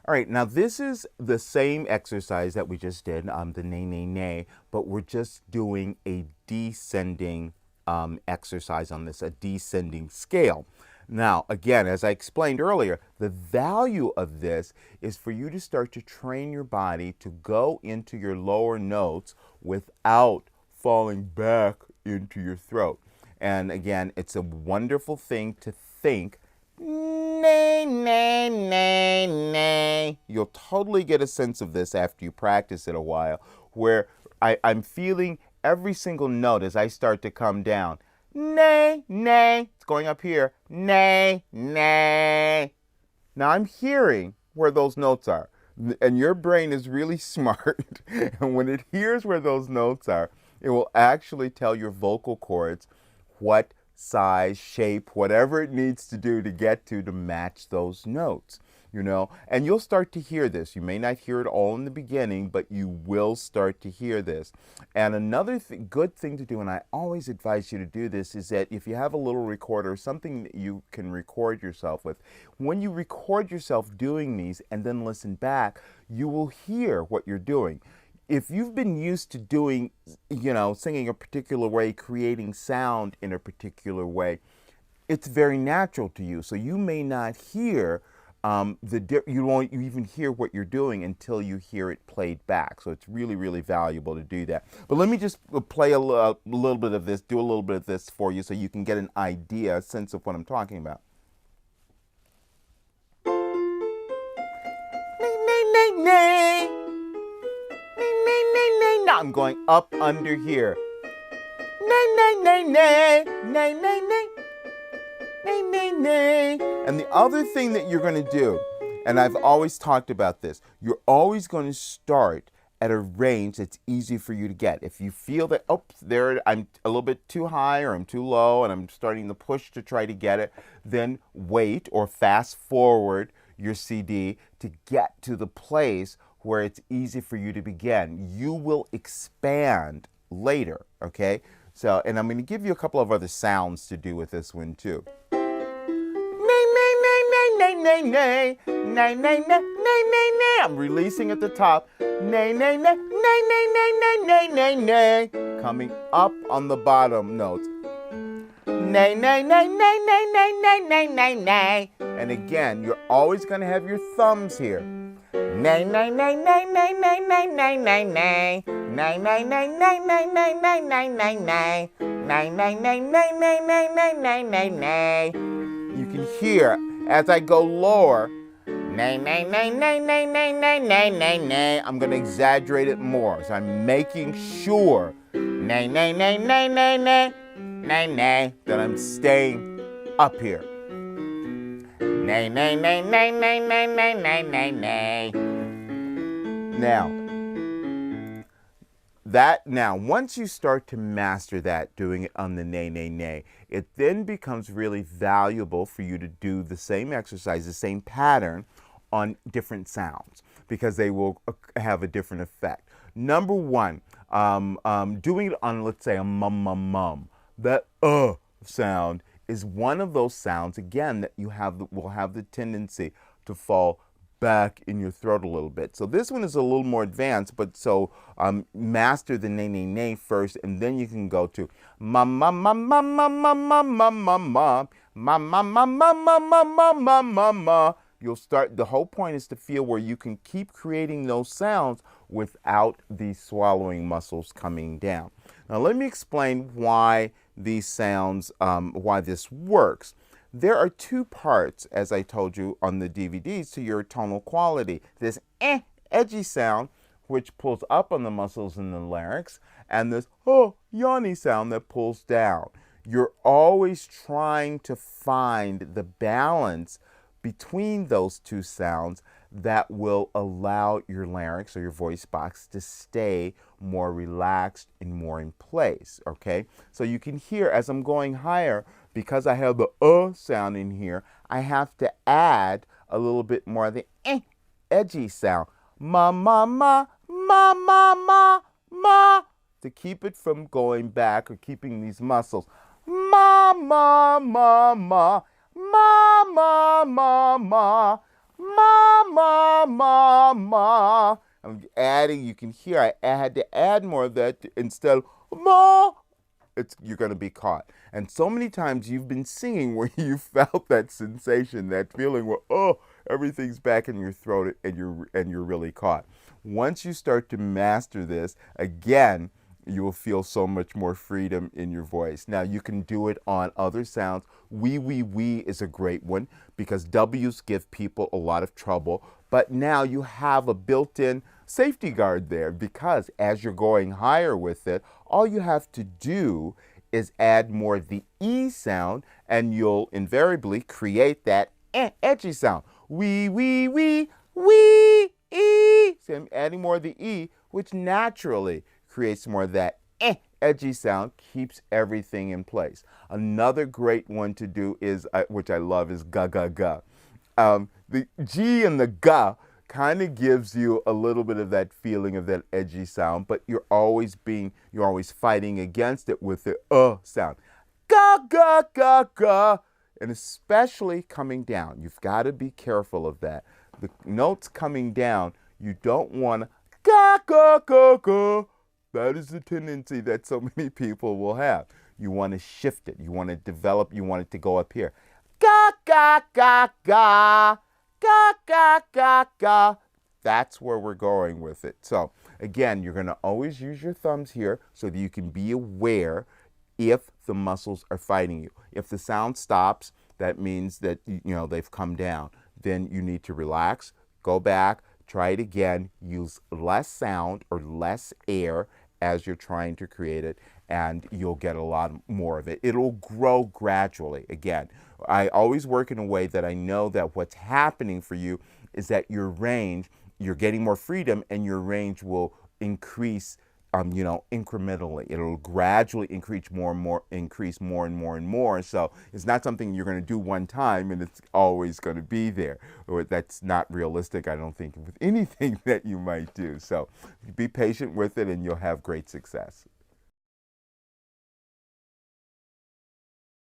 All right, now this is the same exercise that we just did, the nay, nay, nay, but we're just doing a descending exercise on this, a descending scale. Now, again, as I explained earlier, the value of this is for you to start to train your body to go into your lower notes without falling back into your throat. And again, it's a wonderful thing to think, nay, nay, nay, nay. You'll totally get a sense of this after you practice it a while, where I'm feeling every single note as I start to come down. Nay, nay. It's going up here. Nay, nay. Now I'm hearing where those notes are. And your brain is really smart. And when it hears where those notes are, it will actually tell your vocal cords what size, shape, whatever it needs to do to get to match those notes, you know. And you'll start to hear this. You may not hear it all in the beginning, but you will start to hear this. And another good thing to do, and I always advise you to do this, is that if you have a little recorder, something that you can record yourself with, when you record yourself doing these and then listen back, you will hear what you're doing. If you've been used to doing, you know, singing a particular way, creating sound in a particular way, it's very natural to you. So you may not hear you won't even hear what you're doing until you hear it played back. So it's really, really valuable to do that. But let me just play a little bit of this, do a little bit of this for you so you can get an idea, a sense of what I'm talking about. Nay, nay, nay, nay. I'm going up under here. Nay, nay, nay, nay, nay, nay, nay, nay, nay, nay. And the other thing that you're going to do, and I've always talked about this, you're always going to start at a range that's easy for you to get. If you feel that, oh, there, I'm a little bit too high or I'm too low and I'm starting to push to try to get it, then wait or fast forward your CD to get to the place where it's easy for you to begin. You will expand later, okay? So, and I'm going to give you a couple of other sounds to do with this one too. Nay, nay, nay, nay, nay, nay, nay, nay, nay, nay, nay, nay, nay. I'm releasing at the top. Nay, nay, nay, nay, nay, nay, nay, nay, nay, nay. Coming up on the bottom notes. Nay, nay, nay, nay, nay, nay, nay, nay, nay, nay. And again, you're always going to have your thumbs here. Nay, nay, nay, nay, nay, nay, nay, nay, nay, nay. Nay, nay, nay, nay, nay, nay, nay, nay, nay, nay. Nay, nay, nay, nay, nay, nay, nay, nay, nay, nay. You can hear as I go lower. Nay, nay, nay, nay, nay, nay, nay, nay, nay, nay. I'm going to exaggerate it more. So I'm making sure. Nay, nay, nay, nay, nay, nay, nay, nay. That I'm staying up here. Nay, nay, nay, nay, nay, nay, nay, nay, nay, nay. Now, once you start to master that, doing it on the nay, nay, nay, it then becomes really valuable for you to do the same exercise, the same pattern on different sounds, because they will have a different effect. Number one, doing it on, let's say, a mum, mum, mum. That sound is one of those sounds, again, that will have the tendency to fall back in your throat a little bit. So this one is a little more advanced, but so master the nay, nay, nay first, and then you can go to ma, ma, ma, ma, ma, ma, ma, ma, ma, ma, ma, ma, ma, ma, ma, ma, ma, ma, ma, ma. You'll start, the whole point is to feel where you can keep creating those sounds without the swallowing muscles coming down. Now let me explain why these sounds, why this works. There are two parts, as I told you on the DVDs, to your tonal quality. This edgy sound, which pulls up on the muscles in the larynx, and this yawny sound that pulls down. You're always trying to find the balance between those two sounds that will allow your larynx or your voice box to stay more relaxed and more in place, okay? So you can hear as I'm going higher, because I have the sound in here, I have to add a little bit more of the edgy sound. Ma, ma, ma, ma, ma, ma, ma, to keep it from going back or keeping these muscles. Ma, ma, ma, ma, ma, ma, ma, ma, ma, ma, ma, ma. I'm adding, you can hear I had to add more of that instead of ma. You're going to be caught. And so many times you've been singing where you felt that sensation, that feeling where, oh, everything's back in your throat and you're really caught. Once you start to master this, again, you will feel so much more freedom in your voice. Now, you can do it on other sounds. We is a great one because W's give people a lot of trouble. But now you have a built-in safety guard there because as you're going higher with it, all you have to do is add more of the E sound and you'll invariably create that edgy sound. We, E. So I'm adding more of the E, which naturally creates more of that edgy sound, keeps everything in place. Another great one to do is, which I love, is ga ga ga. The G and the ga kind of gives you a little bit of that feeling of that edgy sound, but you're always fighting against it with the sound. Ga ga ga ga. And especially coming down. You've got to be careful of that. The notes coming down, you don't want to ga ga ga ga. That is the tendency that so many people will have. You want to shift it. You want to develop. You want it to go up here. Ga, ga, ga, ga. Ga, ga, ga, ga. That's where we're going with it. So, again, you're going to always use your thumbs here so that you can be aware if the muscles are fighting you. If the sound stops, that means that they've come down. Then you need to relax, go back, try it again, use less sound or less air as you're trying to create it, and you'll get a lot more of it. It'll grow gradually. Again, I always work in a way that I know that what's happening for you is that your range, you're getting more freedom and your range will increase incrementally. It'll gradually increase more and more. So it's not something you're going to do one time and it's always going to be there. Or that's not realistic, I don't think, with anything that you might do. So be patient with it and you'll have great success.